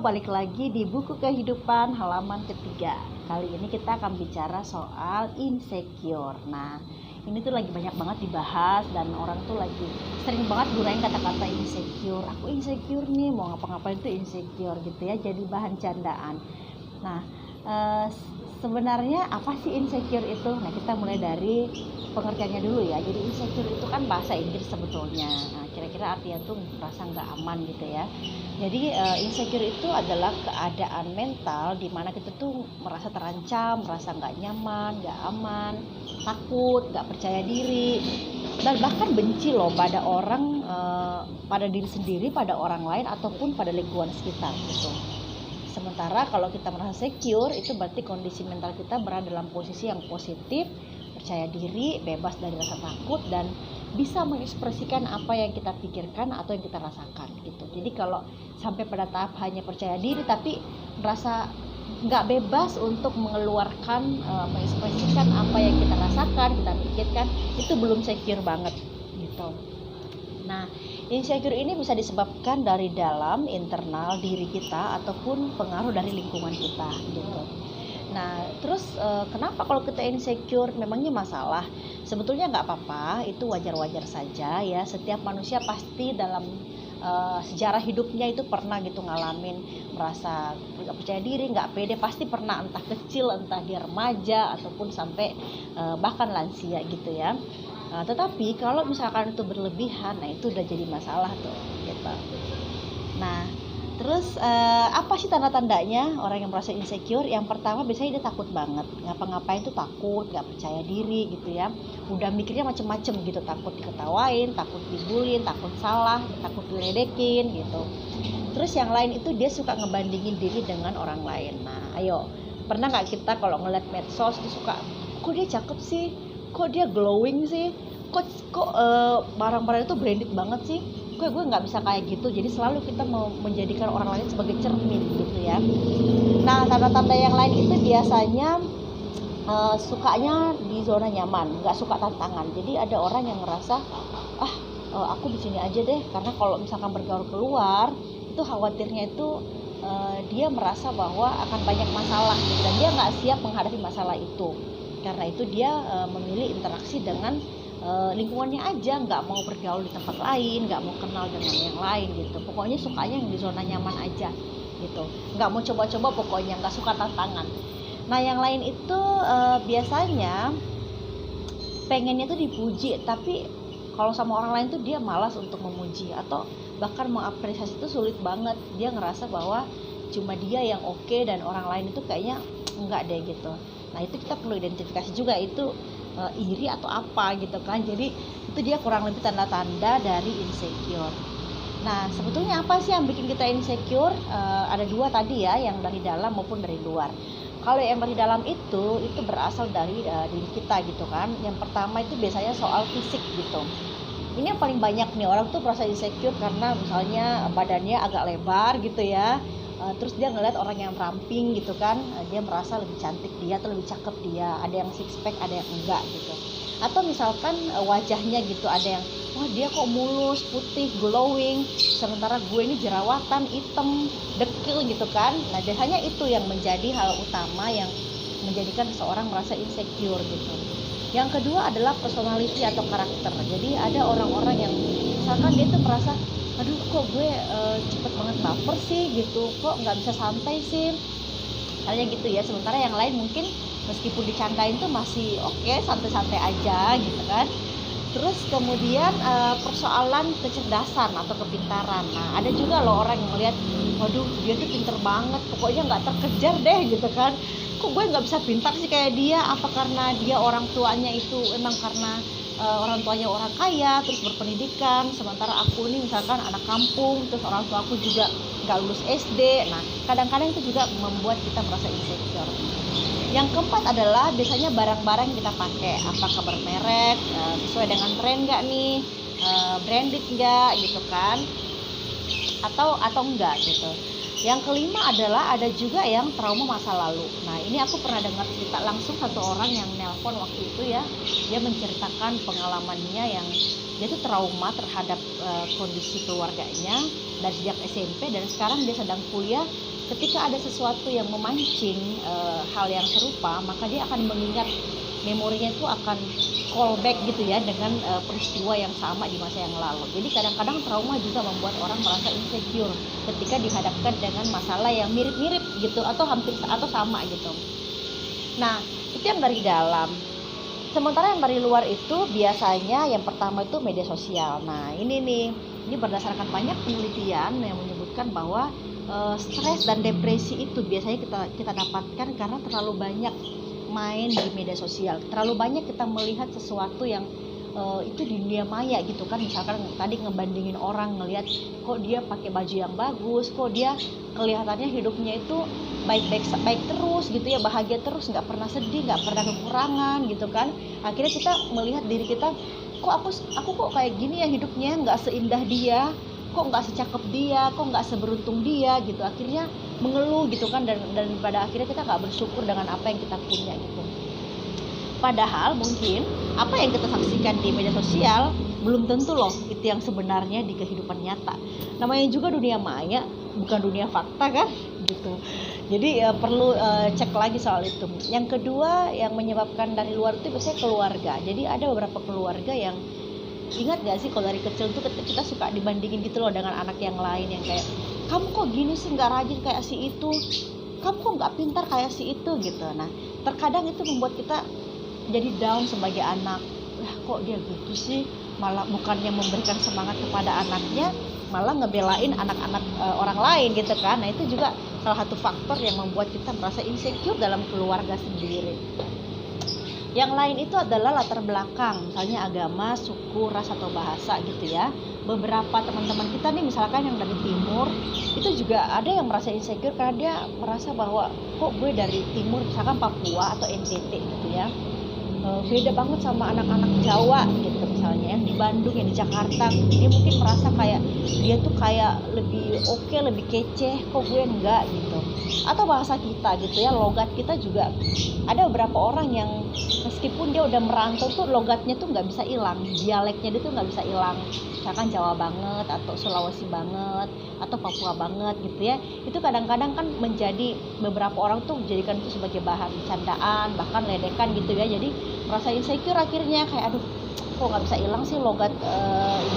balik lagi di buku kehidupan halaman ketiga. Kali ini kita akan bicara soal insecure. Nah, ini tuh lagi banyak banget dibahas dan orang tuh lagi sering banget gunain kata-kata insecure. Aku insecure nih, mau ngapa-ngapain tuh insecure gitu ya, jadi bahan candaan. Nah, sebenarnya apa sih insecure itu? Nah, kita mulai dari pengertiannya dulu ya. Jadi insecure itu kan bahasa Inggris sebetulnya. Nah, kira-kira artinya tuh merasa nggak aman gitu ya. Jadi insecure itu adalah keadaan mental di mana kita tuh merasa terancam, merasa nggak nyaman, nggak aman, takut, nggak percaya diri, dan bahkan benci loh pada orang, pada diri sendiri, pada orang lain ataupun pada lingkungan sekitar gitu. Sementara kalau kita merasa secure, itu berarti kondisi mental kita berada dalam posisi yang positif, percaya diri, bebas dari rasa takut, dan bisa mengekspresikan apa yang kita pikirkan atau yang kita rasakan gitu. Jadi kalau sampai pada tahap hanya percaya diri tapi merasa nggak bebas untuk mengeluarkan, mengekspresikan apa yang kita rasakan, kita pikirkan, itu belum secure banget gitu. Nah, insecure ini bisa disebabkan dari dalam internal diri kita ataupun pengaruh dari lingkungan kita gitu. Nah, terus kenapa kalau kita insecure? Memangnya masalah? Sebetulnya nggak apa-apa, itu wajar-wajar saja ya. Setiap manusia pasti dalam sejarah hidupnya itu pernah gitu ngalamin merasa nggak percaya diri, nggak pede, pasti pernah, entah kecil, entah dia remaja ataupun sampai bahkan lansia gitu ya. Tetapi kalau misalkan itu berlebihan, nah itu udah jadi masalah tuh gitu. Nah, terus apa sih tanda-tandanya orang yang merasa insecure? Yang pertama biasanya dia takut banget, ngapa-ngapain tuh takut, nggak percaya diri gitu ya. Udah mikirnya macem-macem gitu, takut diketawain, takut dibulin, takut salah, takut diledekin gitu. Terus yang lain itu dia suka ngebandingin diri dengan orang lain. Nah, ayo, pernah nggak kita kalau ngeliat medsos tuh suka, kok dia cakep sih, kok dia glowing sih, kok barang-barang itu branded banget sih, gue nggak bisa kayak gitu. Jadi selalu kita mau menjadikan orang lain sebagai cermin gitu ya. Nah, tanda-tanda yang lain itu biasanya sukanya di zona nyaman, nggak suka tantangan. Jadi ada orang yang ngerasa aku di sini aja deh, karena kalau misalkan bergaul keluar itu khawatirnya itu dia merasa bahwa akan banyak masalah gitu, dan dia nggak siap menghadapi masalah itu. Karena itu dia memilih interaksi dengan lingkungannya aja, nggak mau bergaul di tempat lain, nggak mau kenal dengan yang lain gitu. Pokoknya sukanya yang di zona nyaman aja gitu, nggak mau coba-coba, pokoknya nggak suka tantangan. Nah, yang lain itu biasanya pengennya tuh dipuji, tapi kalau sama orang lain tuh dia malas untuk memuji atau bahkan mengapresiasi itu sulit banget. Dia ngerasa bahwa cuma dia yang oke dan orang lain itu kayaknya enggak deh gitu. Nah, itu kita perlu identifikasi juga itu iri atau apa gitu kan. Jadi itu dia kurang lebih tanda-tanda dari insecure. Nah, sebetulnya apa sih yang bikin kita insecure? Ada dua tadi ya, yang dari dalam maupun dari luar. Kalau yang dari dalam itu berasal dari diri kita gitu kan. Yang pertama itu biasanya soal fisik gitu. Ini yang paling banyak nih, orang tuh merasa insecure karena misalnya badannya agak lebar gitu ya. Terus dia ngeliat orang yang ramping gitu kan, dia merasa lebih cantik dia atau lebih cakep dia. Ada yang six pack, ada yang enggak gitu. Atau misalkan wajahnya gitu, ada yang wah dia kok mulus, putih, glowing, sementara gue ini jerawatan, hitam, dekil gitu kan. Nah, biasanya itu yang menjadi hal utama yang menjadikan seseorang merasa insecure gitu. Yang kedua adalah personality atau karakter. Jadi ada orang-orang yang misalkan dia tuh merasa, aduh kok gue cepet banget baper sih gitu, kok nggak bisa santai sih, halnya gitu ya. Sementara yang lain mungkin meskipun dicandain tuh masih oke, santai-santai aja gitu kan. Terus kemudian persoalan kecerdasan atau kepintaran. Nah, ada juga loh orang yang melihat, waduh dia tuh pinter banget, pokoknya nggak terkejar deh gitu kan. Kok gue nggak bisa pintar sih kayak dia? Apa karena dia orang tuanya itu emang karena orang tuanya orang kaya terus berpendidikan, sementara aku nih misalkan anak kampung, terus orang tua aku juga nggak lulus SD. Nah, kadang-kadang itu juga membuat kita merasa insecure. Yang keempat adalah biasanya barang-barang yang kita pakai, apakah bermerek, sesuai dengan tren nggak nih, branded nggak gitu kan, atau enggak gitu. Yang kelima adalah ada juga yang trauma masa lalu. Nah, ini aku pernah dengar cerita langsung satu orang yang nelpon waktu itu ya. Dia menceritakan pengalamannya yang dia tuh trauma terhadap kondisi keluarganya dari sejak SMP, dan sekarang dia sedang kuliah ketika ada sesuatu yang memancing hal yang serupa, maka dia akan mengingat, memorinya itu akan callback gitu ya dengan peristiwa yang sama di masa yang lalu. Jadi kadang-kadang trauma juga membuat orang merasa insecure ketika dihadapkan dengan masalah yang mirip-mirip gitu atau hampir atau sama gitu. Nah, itu yang dari dalam. Sementara yang dari luar itu biasanya yang pertama itu media sosial. Nah, ini berdasarkan banyak penelitian yang menyebutkan bahwa stres dan depresi itu biasanya kita dapatkan karena terlalu banyak main di media sosial. Terlalu banyak kita melihat sesuatu yang itu di dunia maya gitu kan. Misalkan tadi ngebandingin orang, ngelihat kok dia pakai baju yang bagus, kok dia kelihatannya hidupnya itu baik terus gitu ya, bahagia terus, nggak pernah sedih, nggak pernah kekurangan gitu kan. Akhirnya kita melihat diri kita, kok aku kok kayak gini ya hidupnya, nggak seindah dia, kok nggak secakep dia, kok nggak seberuntung dia gitu. Akhirnya mengeluh gitu kan, dan pada akhirnya kita nggak bersyukur dengan apa yang kita punya gitu. Padahal mungkin apa yang kita saksikan di media sosial belum tentu loh itu yang sebenarnya di kehidupan nyata. Namanya juga dunia maya, bukan dunia fakta kan gitu. Jadi perlu cek lagi soal itu. Yang kedua yang menyebabkan dari luar itu biasanya keluarga. Jadi ada beberapa keluarga yang, ingat gak sih kalau dari kecil tuh kita suka dibandingin gitu loh dengan anak yang lain, yang kayak, kamu kok gini sih, nggak rajin kayak si itu, kamu kok nggak pintar kayak si itu gitu. Nah, terkadang itu membuat kita jadi down sebagai anak. Kok dia gitu sih, malah bukannya memberikan semangat kepada anaknya, malah ngebelain anak-anak orang lain gitu kan. Nah, itu juga salah satu faktor yang membuat kita merasa insecure dalam keluarga sendiri. Yang lain itu adalah latar belakang, misalnya agama, suku, ras atau bahasa gitu ya. Beberapa teman-teman kita nih misalkan yang dari timur, itu juga ada yang merasa insecure karena dia merasa bahwa kok gue dari timur, misalkan Papua atau NTT gitu ya, beda banget sama anak-anak Jawa gitu misalnya, yang di Bandung, yang di Jakarta. Dia mungkin merasa kayak dia tuh kayak lebih oke, lebih kece, kok gue enggak gitu. Atau bahasa kita gitu ya, logat kita juga ada beberapa orang yang meskipun dia udah merantau tuh logatnya tuh nggak bisa hilang, dialeknya dia tuh nggak bisa hilang. Misalkan Jawa banget atau Sulawesi banget atau Papua banget gitu ya. Itu kadang-kadang kan menjadi, beberapa orang tuh menjadikan itu sebagai bahan candaan, bahkan ledekan gitu ya. Jadi merasa insecure akhirnya, kayak aduh kok nggak bisa hilang sih logat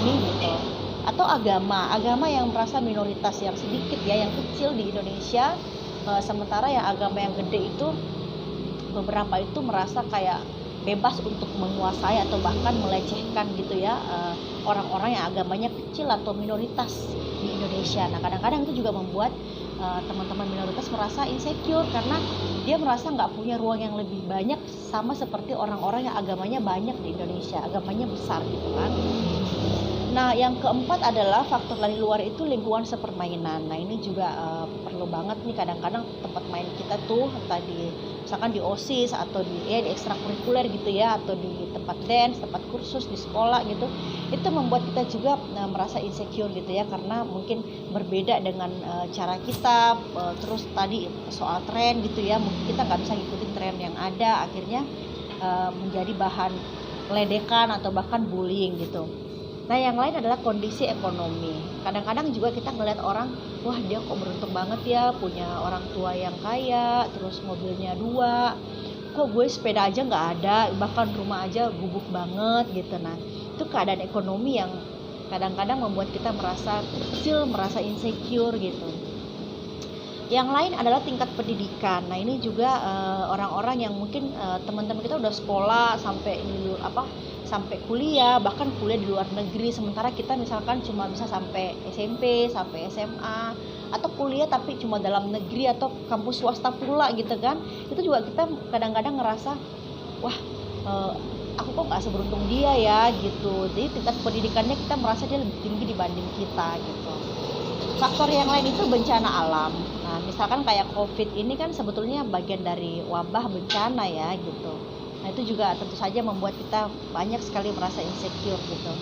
ini gitu. Atau agama yang merasa minoritas yang sedikit ya, yang kecil di Indonesia, sementara yang agama yang gede itu beberapa itu merasa kayak bebas untuk menguasai atau bahkan melecehkan gitu ya orang-orang yang agamanya kecil atau minoritas di Indonesia. Nah, kadang-kadang itu juga membuat teman-teman minoritas merasa insecure karena dia merasa nggak punya ruang yang lebih banyak sama seperti orang-orang yang agamanya banyak di Indonesia, agamanya besar gitu kan. Nah, yang keempat adalah faktor dari luar itu lingkungan sepermainan. Nah, ini juga perlu banget nih, kadang-kadang tempat main kita tuh entah di, misalkan di OSIS atau di ekstrakurikuler gitu ya, atau di tempat dance, tempat kursus di sekolah gitu. Itu membuat kita juga merasa insecure gitu ya, karena mungkin berbeda dengan cara kita, terus tadi soal tren gitu ya, mungkin kita nggak bisa ngikutin tren yang ada, akhirnya menjadi bahan ledekan atau bahkan bullying gitu. Nah, yang lain adalah kondisi ekonomi. Kadang-kadang juga kita ngeliat orang, wah dia kok beruntung banget ya, punya orang tua yang kaya, terus mobilnya 2, kok gue sepeda aja nggak ada, bahkan rumah aja gubuk banget gitu. Nah, itu keadaan ekonomi yang kadang-kadang membuat kita merasa kecil, merasa insecure gitu. Yang lain adalah tingkat pendidikan. Nah, ini juga orang-orang yang mungkin teman-teman kita udah sekolah sampai kuliah, bahkan kuliah di luar negeri, sementara kita misalkan cuma bisa sampai SMP, sampai SMA, atau kuliah tapi cuma dalam negeri atau kampus swasta pula gitu kan. Itu juga kita kadang-kadang ngerasa, wah aku kok nggak seberuntung dia ya gitu. Jadi tingkat pendidikannya kita merasa dia lebih tinggi dibanding kita gitu. Faktor yang lain itu bencana alam. Nah, misalkan kayak COVID ini kan sebetulnya bagian dari wabah bencana ya gitu. Nah, itu juga tentu saja membuat kita banyak sekali merasa insecure gitu.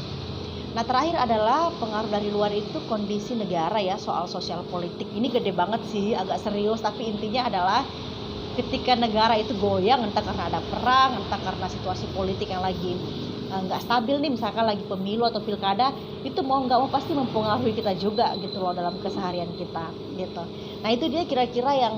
Nah, terakhir adalah pengaruh dari luar itu kondisi negara ya, soal sosial politik. Ini gede banget sih, agak serius, tapi intinya adalah ketika negara itu goyang, entah karena ada perang, entah karena situasi politik yang lagi nggak stabil nih, misalkan lagi pemilu atau pilkada, itu mau nggak mau pasti mempengaruhi kita juga gitu loh dalam keseharian kita gitu. Nah itu dia kira-kira yang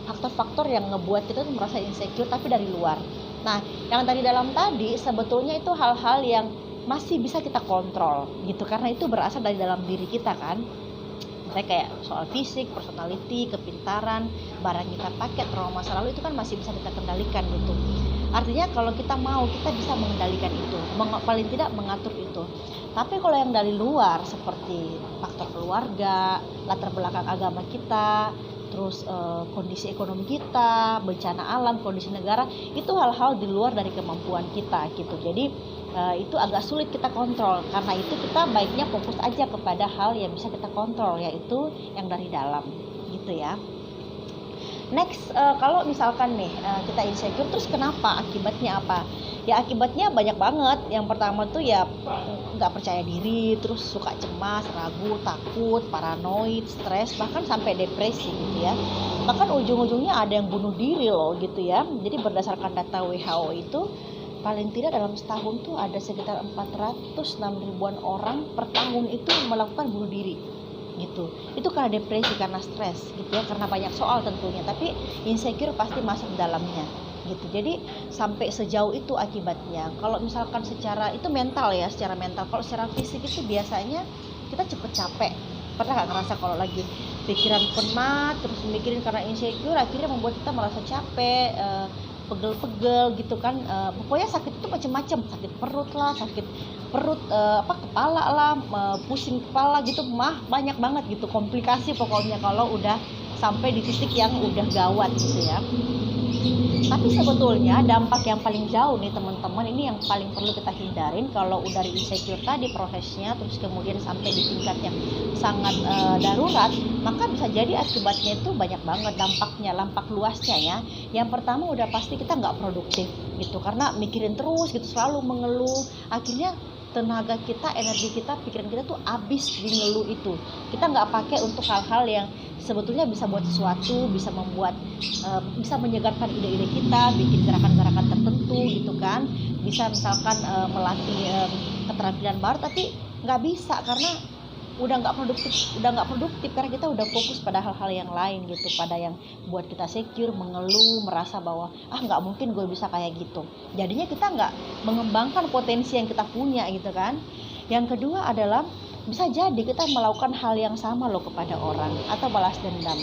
faktor-faktor yang ngebuat kita tuh merasa insecure tapi dari luar. Nah yang tadi dalam tadi sebetulnya itu hal-hal yang masih bisa kita kontrol gitu, karena itu berasal dari dalam diri kita kan. Misalnya kayak soal fisik, personality, kepintaran, barang kita pakai, trauma masa lalu itu kan masih bisa kita kendalikan gitu. Artinya kalau kita mau, kita bisa mengendalikan itu, paling tidak mengatur itu. Tapi kalau yang dari luar seperti faktor keluarga, latar belakang agama kita, terus kondisi ekonomi kita, bencana alam, kondisi negara, itu hal-hal di luar dari kemampuan kita gitu. Jadi itu agak sulit kita kontrol. Karena itu kita baiknya fokus aja kepada hal yang bisa kita kontrol, yaitu yang dari dalam gitu ya. Next, kalau misalkan nih kita insecure, terus kenapa? Akibatnya apa? Ya akibatnya banyak banget. Yang pertama tuh ya nggak percaya diri, terus suka cemas, ragu, takut, paranoid, stres, bahkan sampai depresi gitu ya. Bahkan ujung-ujungnya ada yang bunuh diri loh gitu ya. Jadi berdasarkan data WHO itu paling tidak dalam setahun tuh ada sekitar 406 ribuan orang per tahun itu melakukan bunuh diri gitu. Itu karena depresi, karena stres gitu ya, karena banyak soal tentunya, tapi insecure pasti masuk dalamnya gitu. Jadi sampai sejauh itu akibatnya. Kalau misalkan secara itu mental ya, secara mental. Kalau secara fisik itu biasanya kita cepet capek. Pernah gak ngerasa kalau lagi pikiran penat terus mikirin karena insecure, akhirnya membuat kita merasa capek, pegel-pegel gitu kan, pokoknya sakit itu macam-macam, sakit perut lah, kepala lah, pusing kepala gitu, banyak banget gitu komplikasi pokoknya kalau udah sampai di titik yang udah gawat gitu ya. Tapi sebetulnya dampak yang paling jauh nih teman-teman, ini yang paling perlu kita hindarin. Kalau udah dari insecure tadi prosesnya, terus kemudian sampai di tingkat yang sangat darurat, maka bisa jadi akibatnya itu banyak banget dampaknya, dampak luasnya ya. Yang pertama udah pasti kita nggak produktif gitu, karena mikirin terus gitu, selalu mengeluh, akhirnya tenaga kita, energi kita, pikiran kita tuh habis di ngeluh itu. Kita nggak pakai untuk hal-hal yang sebetulnya bisa buat sesuatu, bisa membuat, bisa menyegarkan ide-ide kita, bikin gerakan-gerakan tertentu gitu kan. Bisa misalkan melatih keterampilan baru, tapi nggak bisa karena udah nggak produktif karena kita udah fokus pada hal-hal yang lain gitu, pada yang buat kita secure, mengeluh, merasa bahwa nggak mungkin gue bisa kayak gitu. Jadinya kita nggak mengembangkan potensi yang kita punya gitu kan. Yang kedua adalah bisa jadi kita melakukan hal yang sama loh kepada orang atau balas dendam,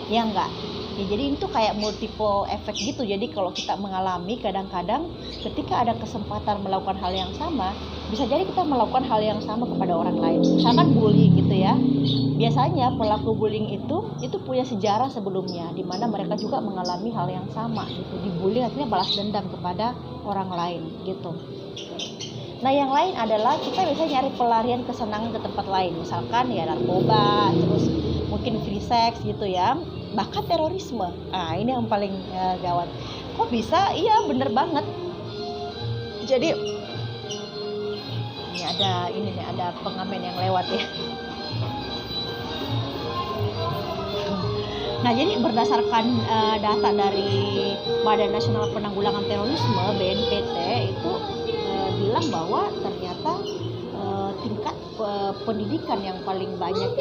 ya enggak ya. Jadi itu kayak multiple effect gitu. Jadi kalau kita mengalami, kadang-kadang ketika ada kesempatan melakukan hal yang sama, bisa jadi kita melakukan hal yang sama kepada orang lain. Misalkan bullying gitu ya, biasanya pelaku bullying itu punya sejarah sebelumnya, di mana mereka juga mengalami hal yang sama gitu, dibully, akhirnya balas dendam kepada orang lain gitu. Nah yang lain adalah kita bisa nyari pelarian kesenangan ke tempat lain, misalkan ya narkoba, terus mungkin free sex gitu ya, bahkan terorisme. Nah ini yang paling gawat. Kok bisa? Iya bener banget. Jadi ini ada pengamen yang lewat ya. Nah jadi berdasarkan data dari Badan Nasional Penanggulangan Terorisme (BNPT) itu bilang bahwa ternyata tingkat pendidikan yang paling banyak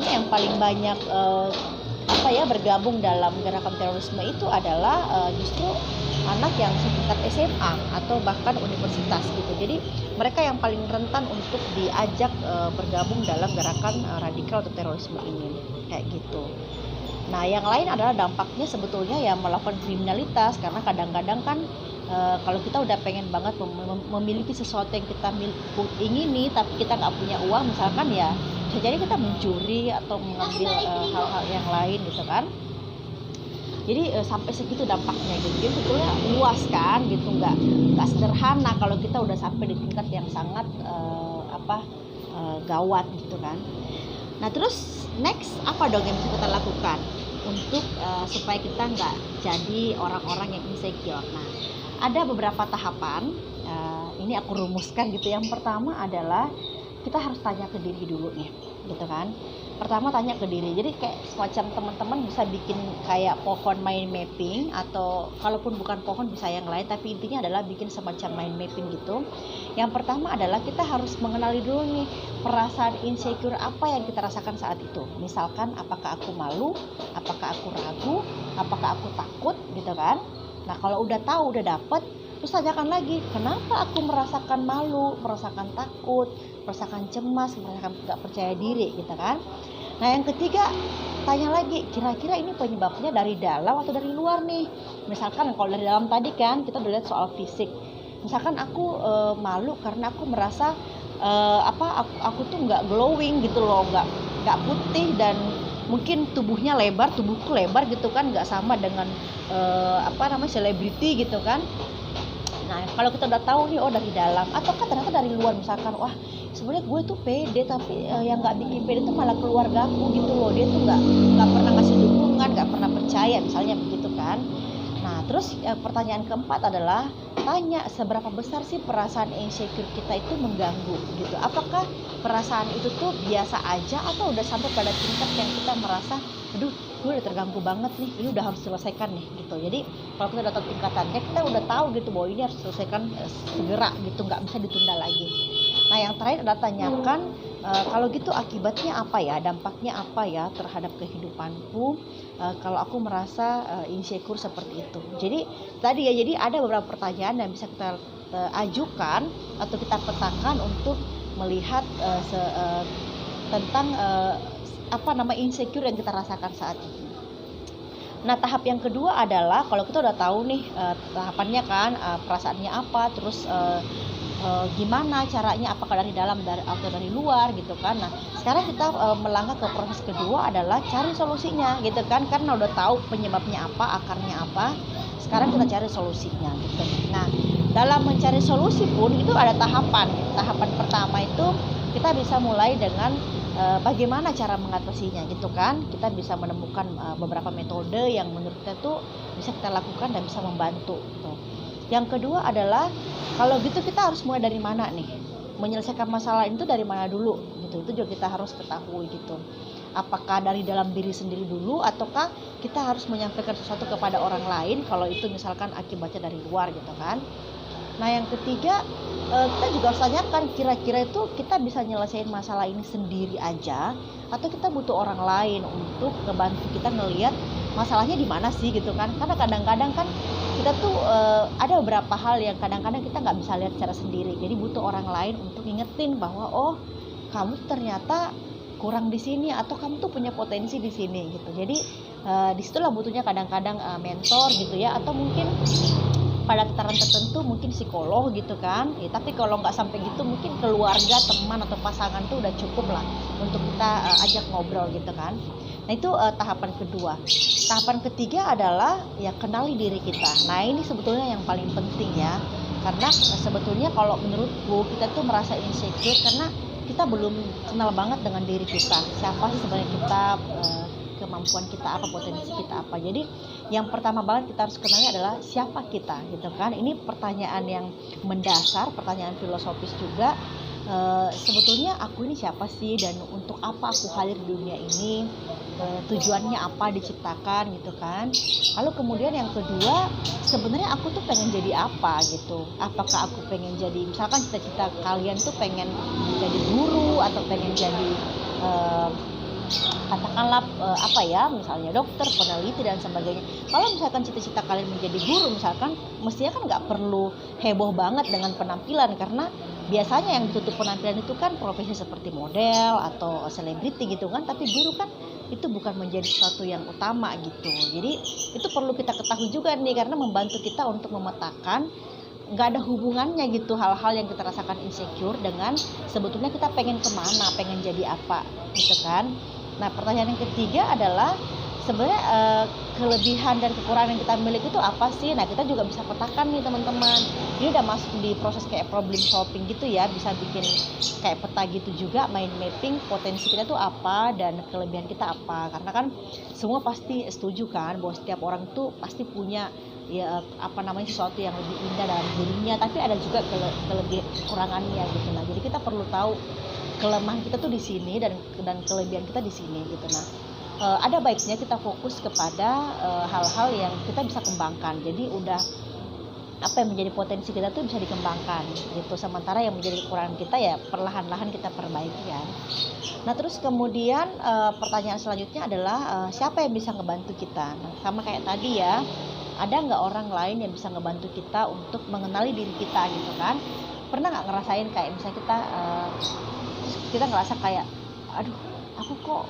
yang paling banyak bergabung dalam gerakan terorisme itu adalah justru anak yang setingkat SMA atau bahkan universitas gitu. Jadi mereka yang paling rentan untuk diajak bergabung dalam gerakan radikal atau terorisme ini kayak gitu. Nah yang lain adalah dampaknya sebetulnya ya melakukan kriminalitas, karena kadang-kadang kan kalau kita udah pengen banget memiliki sesuatu yang kita ingini tapi kita nggak punya uang misalkan, ya bisa jadi kita mencuri atau mengambil hal-hal yang lain gitu kan. Jadi sampai segitu dampaknya gitu. Jadi sebetulnya luas kan gitu, nggak sederhana kalau kita udah sampai di tingkat yang sangat gawat gitu kan. Nah terus next apa dong yang bisa kita lakukan untuk supaya kita nggak jadi orang-orang yang insecure? Nah ada beberapa tahapan, ini aku rumuskan gitu. Yang pertama adalah kita harus tanya ke diri dulu nih gitu kan. pertama tanya ke diri. Jadi kayak semacam teman-teman bisa bikin kayak pohon mind mapping, atau kalaupun bukan pohon bisa yang lain, tapi intinya adalah bikin semacam mind mapping gitu. Yang pertama adalah kita harus mengenali dulu nih perasaan insecure apa yang kita rasakan saat itu. Misalkan apakah aku malu, apakah aku ragu, apakah aku takut gitu kan. Nah kalau udah tahu, udah dapet, terus tanyakan lagi, kenapa aku merasakan malu, merasakan takut, merasakan cemas, merasakan gak percaya diri gitu kan. Nah yang ketiga, tanya lagi, kira-kira ini penyebabnya dari dalam atau dari luar nih. Misalkan kalau dari dalam tadi kan kita udah lihat soal fisik. Misalkan aku malu karena aku merasa aku tuh nggak glowing gitu loh, nggak putih, dan mungkin tubuhku lebar gitu kan, nggak sama dengan selebriti gitu kan. Nah kalau kita udah tahu nih, oh dari dalam, atau kan ternyata dari luar, misalkan wah sebenarnya gue tuh pede, tapi yang nggak bikin pede tuh malah keluarga aku gitu loh, dia tuh nggak pernah ngasih dukungan, nggak pernah percaya, misalnya begitu kan. Nah terus pertanyaan keempat adalah tanya seberapa besar sih perasaan insecure kita itu mengganggu gitu. Apakah perasaan itu tuh biasa aja atau udah sampai pada tingkat yang kita merasa aduh gue udah terganggu banget nih, ini udah harus selesaikan nih gitu. Jadi kalau kita udah tahu tingkatannya, kita udah tahu gitu bahwa ini harus selesaikan segera gitu, nggak bisa ditunda lagi. Nah yang terakhir adalah tanyakan kalau gitu akibatnya apa ya, dampaknya apa ya terhadap kehidupanku kalau aku merasa insecure seperti itu. Jadi tadi ya, jadi ada beberapa pertanyaan yang bisa kita ajukan atau kita petakan untuk melihat tentang insecure yang kita rasakan saat ini. Nah tahap yang kedua adalah kalau kita udah tahu nih tahapannya kan, perasaannya apa, terus gimana caranya, apakah dari dalam atau dari luar gitu kan. Nah sekarang kita melangkah ke proses kedua adalah cari solusinya gitu kan, karena udah tahu penyebabnya apa, akarnya apa, sekarang kita cari solusinya gitu. Nah dalam mencari solusi pun itu ada tahapan pertama itu kita bisa mulai dengan bagaimana cara mengatasinya gitu kan. Kita bisa menemukan beberapa metode yang menurut kita tuh bisa kita lakukan dan bisa membantu gitu. Yang kedua adalah kalau gitu kita harus mulai dari mana nih, menyelesaikan masalah itu dari mana dulu gitu. Itu juga kita harus ketahui gitu. Apakah dari dalam diri sendiri dulu, ataukah kita harus menyampaikan sesuatu kepada orang lain kalau itu misalkan akibatnya dari luar gitu kan. Nah yang ketiga kita juga harus tanyakan, kira-kira itu kita bisa nyelesain masalah ini sendiri aja atau kita butuh orang lain untuk ngebantu kita ngelihat masalahnya di mana sih gitu kan. Karena kadang-kadang kan kita tuh ada beberapa hal yang kadang-kadang kita nggak bisa lihat secara sendiri, jadi butuh orang lain untuk ngingetin bahwa oh kamu ternyata kurang di sini, atau kamu tuh punya potensi di sini gitu. Jadi disitulah butuhnya kadang-kadang mentor gitu ya, atau mungkin pada tataran tertentu mungkin psikolog gitu kan. Tapi kalau nggak sampai gitu mungkin keluarga, teman atau pasangan tuh udah cukup lah untuk kita ajak ngobrol gitu kan. Nah itu tahapan kedua. Tahapan ketiga adalah ya kenali diri kita. Nah ini sebetulnya yang paling penting ya, karena sebetulnya kalau menurutku kita tuh merasa insecure karena kita belum kenal banget dengan diri kita. Siapa sih sebenarnya kita, kemampuan kita apa, potensi kita apa. Jadi yang pertama banget kita harus kenali adalah siapa kita gitu kan. Ini pertanyaan yang mendasar, pertanyaan filosofis juga. Sebetulnya aku ini siapa sih, dan untuk apa aku hadir di dunia ini, tujuannya apa diciptakan gitu kan. Lalu kemudian yang kedua, sebenarnya aku tuh pengen jadi apa gitu. Apakah aku pengen jadi, misalkan cita-cita kalian tuh pengen jadi guru atau pengen jadi katakanlah misalnya dokter, peneliti dan sebagainya. Kalau misalkan cita-cita kalian menjadi guru misalkan, mestinya kan nggak perlu heboh banget dengan penampilan, karena biasanya yang ditutup penampilan itu kan profesi seperti model atau selebriti gitu kan. Tapi guru kan itu bukan menjadi sesuatu yang utama gitu. Jadi itu perlu kita ketahui juga nih, karena membantu kita untuk memetakan nggak ada hubungannya gitu hal-hal yang kita rasakan insecure dengan sebetulnya kita pengen kemana, pengen jadi apa gitu kan. Nah pertanyaan yang ketiga adalah sebenarnya kelebihan dan kekurangan yang kita miliki itu apa sih. Nah kita juga bisa petakan nih teman-teman. Ini udah masuk di proses kayak problem solving gitu ya, bisa bikin kayak peta gitu juga, mind mapping potensi kita tuh apa dan kelebihan kita apa. Karena kan semua pasti setuju kan bahwa setiap orang tuh pasti punya sesuatu yang lebih indah dalam dirinya, tapi ada juga kekurangannya gitu. Nah jadi kita perlu tahu kelemahan kita tuh di sini dan kelebihan kita di sini gitu. Nah, ada baiknya kita fokus kepada hal-hal yang kita bisa kembangkan. Jadi udah apa yang menjadi potensi kita tuh bisa dikembangkan gitu. Sementara yang menjadi kekurangan kita ya perlahan-lahan kita perbaiki ya. Nah, terus kemudian pertanyaan selanjutnya adalah siapa yang bisa ngebantu kita? Nah, sama kayak tadi ya, ada nggak orang lain yang bisa ngebantu kita untuk mengenali diri kita gitu kan? Pernah nggak ngerasain kayak misalnya kita ngerasa kayak, aduh aku kok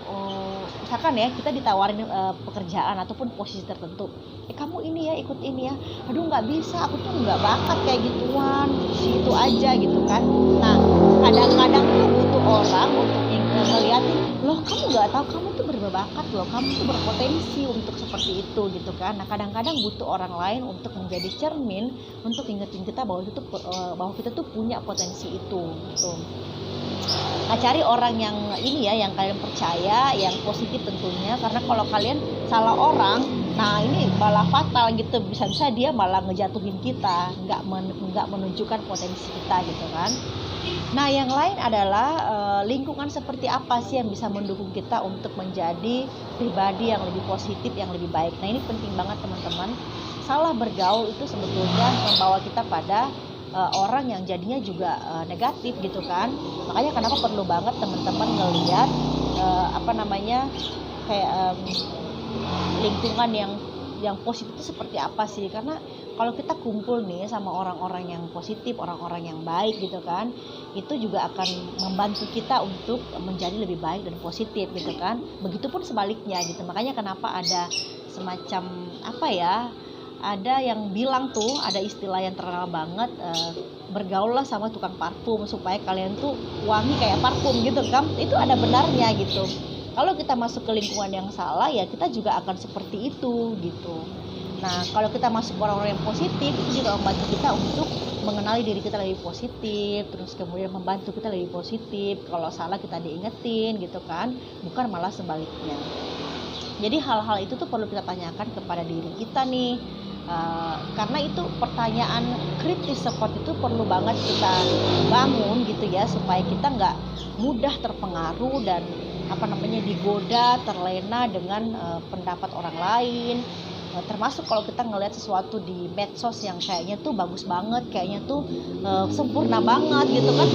misalkan ya kita ditawarin pekerjaan ataupun posisi tertentu, kamu ini ya ikut ini ya, aduh nggak bisa, aku tuh nggak bakat kayak gituan, situ aja gitu kan. Nah, kadang-kadang tuh butuh orang untuk ngeliatin, loh kamu nggak tahu, kamu tuh berbakat loh, kamu tuh berpotensi untuk seperti itu gitu kan. Nah, kadang-kadang butuh orang lain untuk menjadi cermin untuk ingetin kita bahwa kita tuh punya potensi itu gitu. Nah, cari orang yang ini ya, yang kalian percaya, yang positif tentunya, karena kalau kalian salah orang, nah ini malah fatal gitu, bisa-bisa dia malah ngejatuhin kita, nggak menunjukkan potensi kita gitu kan. Nah, yang lain adalah lingkungan seperti apa sih yang bisa mendukung kita untuk menjadi pribadi yang lebih positif, yang lebih baik. Nah, ini penting banget teman-teman. Salah bergaul itu sebetulnya membawa kita pada orang yang jadinya juga negatif gitu kan. Makanya kenapa perlu banget teman-teman ngelihat kayak lingkungan yang positif itu seperti apa sih. Karena kalau kita kumpul nih sama orang-orang yang positif, orang-orang yang baik gitu kan, itu juga akan membantu kita untuk menjadi lebih baik dan positif gitu kan. Begitupun sebaliknya gitu. Makanya kenapa ada semacam ada yang bilang tuh, ada istilah yang terkenal banget, bergaullah sama tukang parfum supaya kalian tuh wangi kayak parfum gitu kan. Itu ada benarnya gitu. Kalau kita masuk ke lingkungan yang salah ya kita juga akan seperti itu gitu. Nah, kalau kita masuk orang-orang yang positif, itu juga membantu kita untuk mengenali diri kita lebih positif, terus kemudian membantu kita lebih positif. Kalau salah kita diingetin gitu kan, bukan malah sebaliknya. Jadi hal-hal itu tuh perlu kita tanyakan kepada diri kita nih. Karena itu pertanyaan kritis seperti itu perlu banget kita bangun gitu ya, supaya kita nggak mudah terpengaruh dan digoda, terlena dengan pendapat orang lain. Termasuk kalau kita ngelihat sesuatu di medsos yang kayaknya tuh bagus banget, kayaknya tuh sempurna banget gitu kan,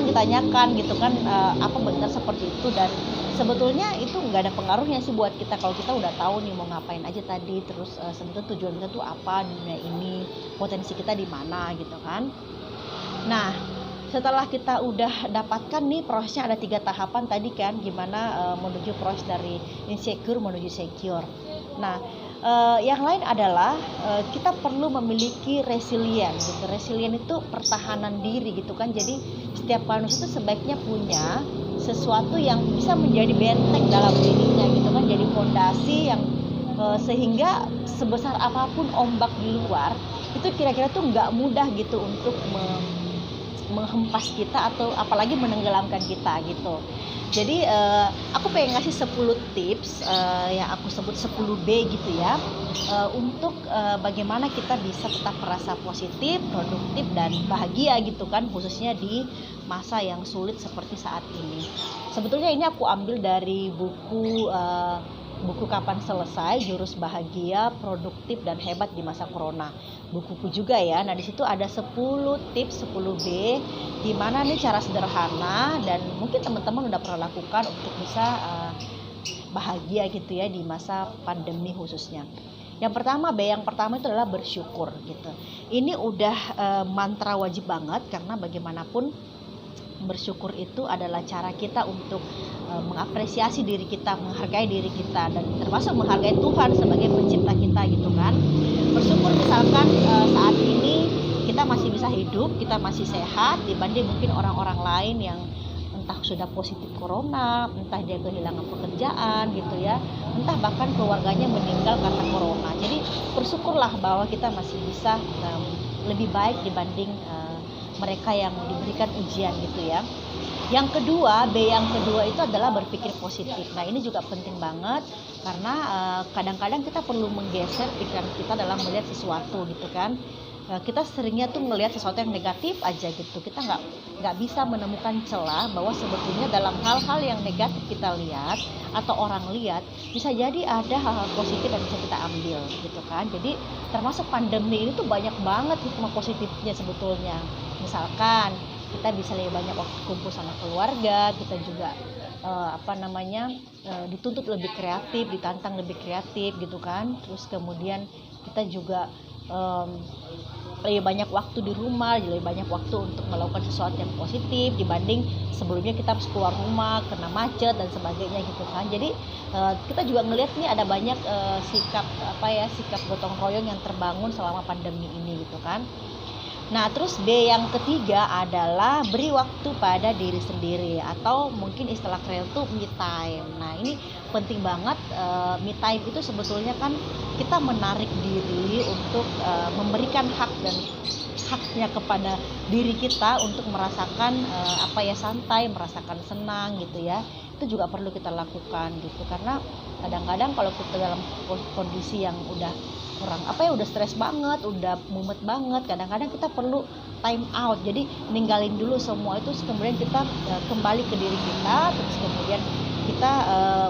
ditanyakan gitu kan, apa benar seperti itu. Dan sebetulnya itu nggak ada pengaruhnya sih buat kita kalau kita udah tahu nih mau ngapain aja tadi, terus sebetulnya tujuan kita tuh apa di dunia ini, potensi kita di mana gitu kan. Nah, setelah kita udah dapatkan nih prosesnya, ada 3 tahapan tadi kan, gimana menuju proses dari insecure menuju secure. Nah, yang lain adalah kita perlu memiliki resilient gitu. Resilient itu pertahanan diri gitu kan. Jadi setiap manusia itu sebaiknya punya sesuatu yang bisa menjadi benteng dalam dirinya gitu kan, jadi fondasi yang sehingga sebesar apapun ombak di luar itu kira-kira tuh nggak mudah gitu untuk menghempas kita atau apalagi menenggelamkan kita gitu. Jadi aku pengen ngasih 10 tips yang aku sebut 10B gitu ya, untuk bagaimana kita bisa tetap merasa positif, produktif dan bahagia gitu kan, khususnya di masa yang sulit seperti saat ini. Sebetulnya ini aku ambil dari buku Kapan Selesai, Jurus Bahagia, Produktif dan Hebat di Masa Corona. Bukuku juga ya. Nah, di situ ada 10 tips 10B di mana nih cara sederhana dan mungkin teman-teman udah pernah lakukan untuk bisa bahagia gitu ya di masa pandemi khususnya. Yang pertama itu adalah bersyukur gitu. Ini udah mantra wajib banget, karena bagaimanapun bersyukur itu adalah cara kita untuk mengapresiasi diri kita, menghargai diri kita, dan termasuk menghargai Tuhan sebagai pencipta kita gitu kan. Bersyukur misalkan saat ini kita masih bisa hidup, kita masih sehat dibanding mungkin orang-orang lain yang entah sudah positif corona, entah dia kehilangan pekerjaan gitu ya, entah bahkan keluarganya meninggal karena corona. Jadi bersyukurlah bahwa kita masih bisa lebih baik dibanding mereka yang diberikan ujian gitu ya. Yang kedua, B yang kedua itu adalah berpikir positif. Nah, ini juga penting banget karena kadang-kadang kita perlu menggeser pikiran kita dalam melihat sesuatu gitu kan. kita seringnya tuh ngelihat sesuatu yang negatif aja gitu. Kita nggak bisa menemukan celah bahwa sebetulnya dalam hal-hal yang negatif kita lihat atau orang lihat, bisa jadi ada hal-hal positif yang bisa kita ambil gitu kan. Jadi termasuk pandemi ini tuh banyak banget hikmah positifnya sebetulnya. Misalkan kita bisa lebih banyak waktu kumpul sama keluarga, kita juga dituntut lebih kreatif, ditantang lebih kreatif gitu kan. Terus kemudian kita juga lebih banyak waktu di rumah, lebih banyak waktu untuk melakukan sesuatu yang positif dibanding sebelumnya kita harus keluar rumah kena macet dan sebagainya gitu kan. Jadi kita juga ngelihat nih ada banyak sikap gotong royong yang terbangun selama pandemi ini gitu kan. Nah, terus B yang ketiga adalah beri waktu pada diri sendiri, atau mungkin istilah keren itu me time. Nah, ini penting banget. Me time itu sebetulnya kan kita menarik diri untuk memberikan hak dan haknya kepada diri kita untuk merasakan santai, merasakan senang gitu ya. Itu juga perlu kita lakukan gitu, karena kadang-kadang kalau kita dalam kondisi yang udah udah stres banget, udah mumet banget, kadang-kadang kita perlu time out. Jadi ninggalin dulu semua itu, kemudian kita kembali ke diri kita, terus kemudian kita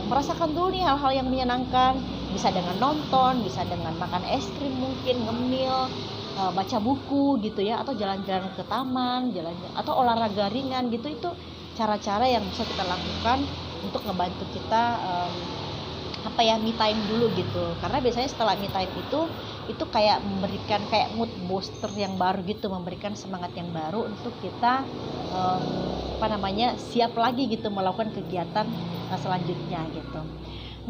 merasakan dulu nih hal-hal yang menyenangkan, bisa dengan nonton, bisa dengan makan es krim, mungkin ngemil, baca buku gitu ya, atau jalan-jalan ke taman, jalan-jalan atau olahraga ringan gitu. Itu cara-cara yang bisa kita lakukan untuk ngebantu kita me time dulu gitu. Karena biasanya setelah me time itu kayak memberikan kayak mood booster yang baru gitu, memberikan semangat yang baru untuk kita siap lagi gitu melakukan kegiatan selanjutnya gitu.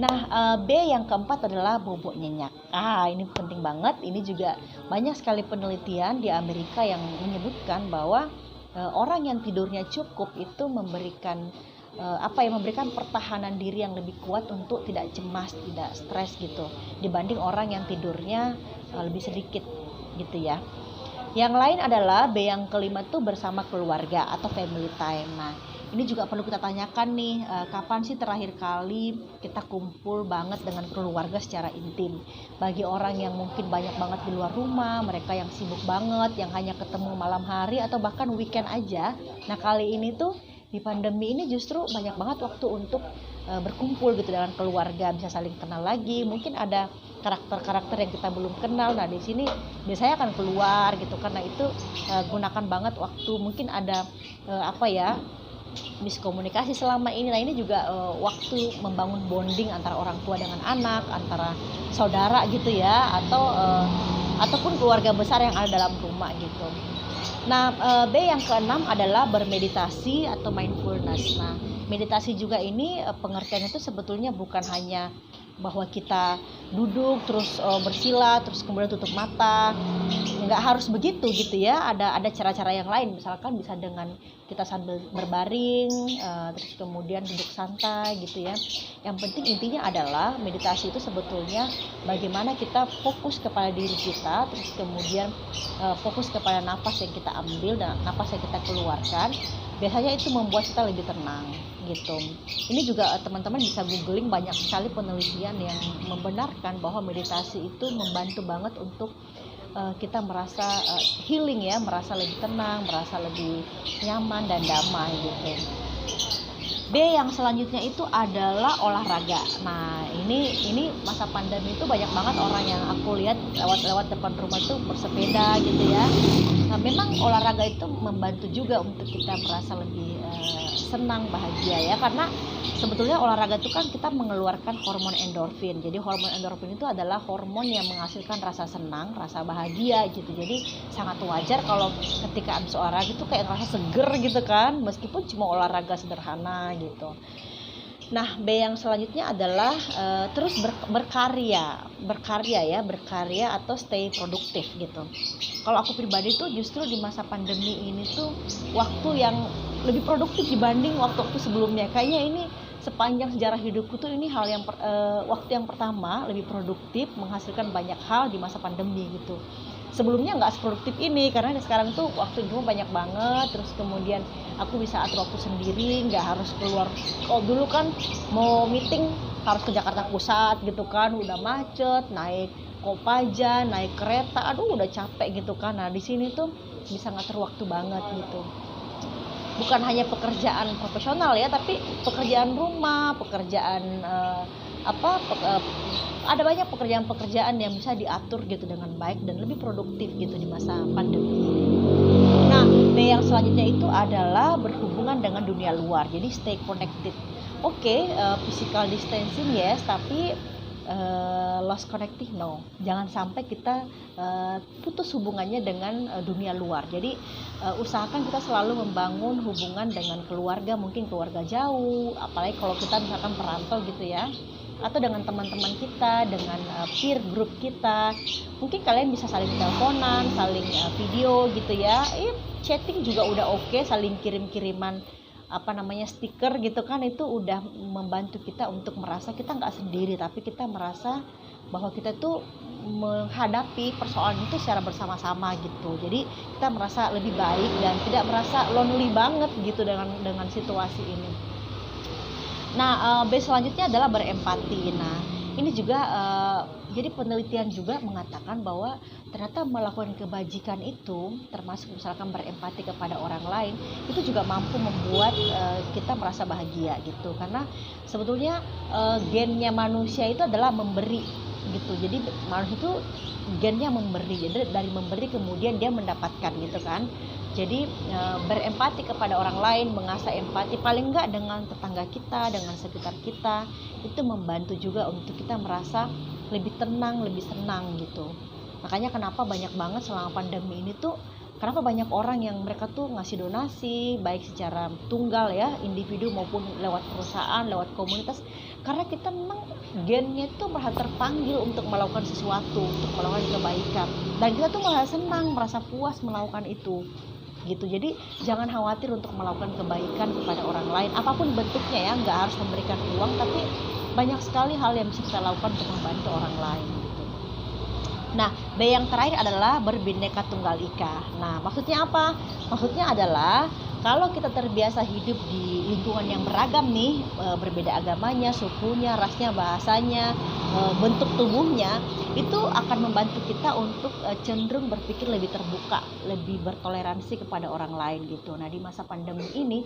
Nah, B yang keempat adalah bobok nyenyak. Ini penting banget. Ini juga banyak sekali penelitian di Amerika yang menyebutkan bahwa orang yang tidurnya cukup itu memberikan pertahanan diri yang lebih kuat untuk tidak cemas, tidak stres gitu, dibanding orang yang tidurnya lebih sedikit gitu ya. Yang lain adalah B yang kelima tuh bersama keluarga atau family time. Nah, ini juga perlu kita tanyakan nih, kapan sih terakhir kali kita kumpul banget dengan keluarga secara intim. Bagi orang yang mungkin banyak banget di luar rumah, mereka yang sibuk banget, yang hanya ketemu malam hari atau bahkan weekend aja. Nah, kali ini tuh di pandemi ini justru banyak banget waktu untuk berkumpul gitu dengan keluarga, bisa saling kenal lagi. Mungkin ada karakter-karakter yang kita belum kenal. Nah, di sini biasanya akan keluar gitu, karena itu gunakan banget waktu. Mungkin ada miskomunikasi selama ini. Nah, ini juga waktu membangun bonding antara orang tua dengan anak, antara saudara gitu ya, ataupun keluarga besar yang ada dalam rumah gitu. Nah, B yang keenam adalah bermeditasi atau mindfulness. Nah, meditasi juga ini pengertiannya itu sebetulnya bukan hanya bahwa kita duduk terus bersila terus kemudian tutup mata. Nggak harus begitu gitu ya. Ada cara-cara yang lain. Misalkan bisa dengan kita sambil berbaring, terus kemudian duduk santai gitu ya. Yang penting intinya adalah meditasi itu sebetulnya bagaimana kita fokus kepada diri kita, terus kemudian fokus kepada napas yang kita ambil dan napas yang kita keluarkan. Biasanya itu membuat kita lebih tenang gitu. Ini juga teman-teman bisa googling, banyak sekali penelitian yang membenarkan bahwa meditasi itu membantu banget untuk kita merasa healing ya, merasa lebih tenang, merasa lebih nyaman dan damai gitu. B yang selanjutnya itu adalah olahraga. Nah, ini masa pandemi itu banyak banget orang yang aku lihat lewat depan rumah tuh bersepeda gitu ya. Nah, memang olahraga itu membantu juga untuk kita merasa lebih senang, bahagia ya, karena sebetulnya olahraga itu kan kita mengeluarkan hormon endorfin. Jadi hormon endorfin itu adalah hormon yang menghasilkan rasa senang, rasa bahagia gitu. Jadi sangat wajar kalau ketika habis olahraga itu kayak rasa seger gitu kan, meskipun cuma olahraga sederhana gitu. Nah, B yang selanjutnya adalah terus berkarya atau stay produktif gitu. Kalau aku pribadi tuh justru di masa pandemi ini tuh waktu yang lebih produktif dibanding waktu-waktu sebelumnya. Kayaknya ini sepanjang sejarah hidupku tuh ini hal yang waktu yang pertama lebih produktif, menghasilkan banyak hal di masa pandemi gitu. Sebelumnya nggak seproduktif ini, karena sekarang tuh waktu itu banyak banget, terus kemudian aku bisa atur waktu sendiri, nggak harus keluar. Oh, dulu kan mau meeting harus ke Jakarta Pusat gitu kan, udah macet, naik Kopaja, naik kereta, aduh udah capek gitu kan. Nah di sini tuh bisa ngatur waktu banget gitu. Bukan hanya pekerjaan profesional ya, tapi pekerjaan rumah, pekerjaan ada banyak pekerjaan-pekerjaan yang bisa diatur gitu dengan baik dan lebih produktif gitu di masa pandemi ini. Nah, yang selanjutnya itu adalah berhubungan dengan dunia luar. Jadi stay connected. Oke, physical distancing yes, tapi lost connecting no. Jangan sampai kita putus hubungannya dengan dunia luar. Jadi usahakan kita selalu membangun hubungan dengan keluarga, mungkin keluarga jauh, apalagi kalau kita misalkan perantau gitu ya, atau dengan teman-teman kita, dengan peer group kita. Mungkin kalian bisa saling teleponan, saling video gitu ya. Chatting juga udah oke, saling kirim-kiriman stiker gitu kan, itu udah membantu kita untuk merasa kita nggak sendiri, tapi kita merasa bahwa kita tuh menghadapi persoalan itu secara bersama-sama gitu. Jadi kita merasa lebih baik dan tidak merasa lonely banget gitu dengan situasi ini. Nah, base selanjutnya adalah berempati. Nah, ini juga jadi penelitian juga mengatakan bahwa ternyata melakukan kebajikan itu, termasuk misalkan berempati kepada orang lain, itu juga mampu membuat kita merasa bahagia gitu. Karena sebetulnya gennya manusia itu adalah memberi gitu. Jadi manusia itu gennya memberi. Jadi dari memberi kemudian dia mendapatkan gitu kan. Jadi berempati kepada orang lain, mengasah empati paling enggak dengan tetangga kita, dengan sekitar kita, itu membantu juga untuk kita merasa lebih tenang, lebih senang gitu. Makanya kenapa banyak banget selama pandemi ini tuh, kenapa banyak orang yang mereka tuh ngasih donasi, baik secara tunggal ya, individu maupun lewat perusahaan, lewat komunitas, karena kita memang gennya tuh merasa terpanggil untuk melakukan sesuatu, untuk melakukan kebaikan, dan kita tuh merasa senang, merasa puas melakukan itu gitu. Jadi jangan khawatir untuk melakukan kebaikan kepada orang lain, apapun bentuknya ya, nggak harus memberikan uang, tapi banyak sekali hal yang bisa kita lakukan untuk membantu orang lain gitu. Nah, B yang terakhir adalah berbineka tunggal ika. Nah, maksudnya apa? Maksudnya adalah kalau kita terbiasa hidup di lingkungan yang beragam nih, berbeda agamanya, sukunya, rasnya, bahasanya, bentuk tubuhnya, itu akan membantu kita untuk cenderung berpikir lebih terbuka, lebih bertoleransi kepada orang lain gitu. Nah, di masa pandemi ini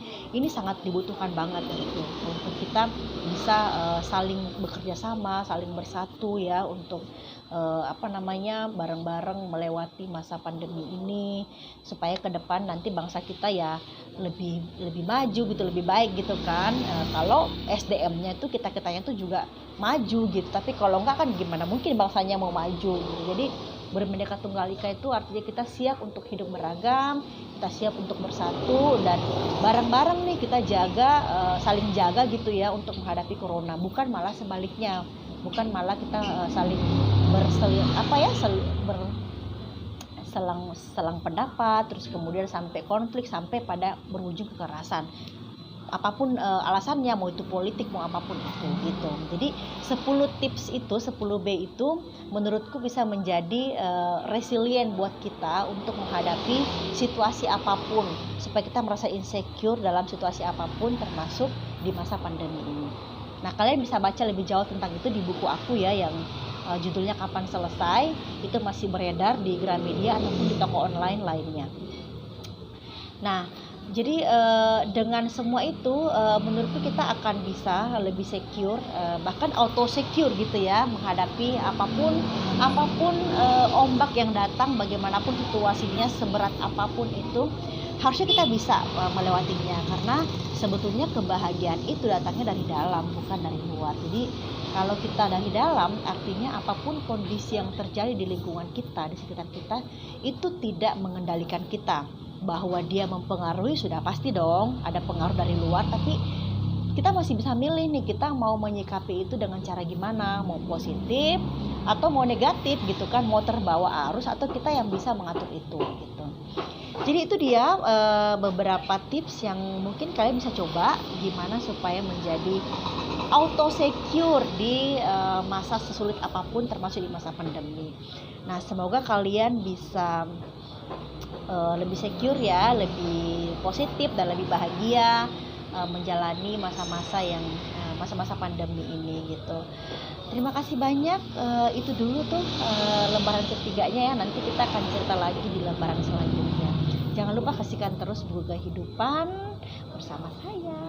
sangat dibutuhkan banget gitu, untuk kita bisa saling bekerja sama, saling bersatu ya, untuk bareng-bareng melewati masa pandemi ini, supaya ke depan nanti bangsa kita ya lebih maju gitu, lebih baik gitu kan. Kalau SDM-nya itu kitanya tuh juga maju gitu, tapi kalau enggak kan gimana mungkin bangsanya mau maju gitu. Jadi berbineka tunggal ika itu artinya kita siap untuk hidup beragam, kita siap untuk bersatu, dan bareng-bareng nih kita jaga, saling jaga gitu ya, untuk menghadapi corona. Bukan malah sebaliknya, bukan malah kita saling selang pendapat, terus kemudian sampai konflik, sampai pada berujung kekerasan. Apapun alasannya, mau itu politik, mau apapun itu gitu. Jadi 10 tips itu, 10B itu menurutku bisa menjadi resilient buat kita untuk menghadapi situasi apapun, supaya kita merasa insecure dalam situasi apapun, termasuk di masa pandemi ini. Nah, kalian bisa baca lebih jauh tentang itu di buku aku ya, yang judulnya Kapan Selesai. Itu masih beredar di Gramedia ataupun di toko online lainnya. Nah, jadi dengan semua itu menurutku kita akan bisa lebih secure, bahkan auto secure gitu ya, menghadapi apapun ombak yang datang, bagaimanapun situasinya, seberat apapun itu, harusnya kita bisa melewatinya. Karena sebetulnya kebahagiaan itu datangnya dari dalam, bukan dari luar. Jadi kalau kita dari dalam, artinya apapun kondisi yang terjadi di lingkungan kita, di sekitar kita, itu tidak mengendalikan kita. Bahwa dia mempengaruhi sudah pasti dong, ada pengaruh dari luar, tapi kita masih bisa milih nih, kita mau menyikapi itu dengan cara gimana, mau positif atau mau negatif gitu kan, mau terbawa arus atau kita yang bisa mengatur itu gitu. Jadi itu dia beberapa tips yang mungkin kalian bisa coba gimana supaya menjadi auto secure di masa sesulit apapun, termasuk di masa pandemi. Nah, semoga kalian bisa lebih secure ya, lebih positif dan lebih bahagia menjalani masa-masa yang masa-masa pandemi ini gitu. Terima kasih banyak. Itu dulu tuh lembaran ketiganya ya. Nanti kita akan cerita lagi di lembaran selanjutnya. Jangan lupa kasihkan terus buku kehidupan bersama saya.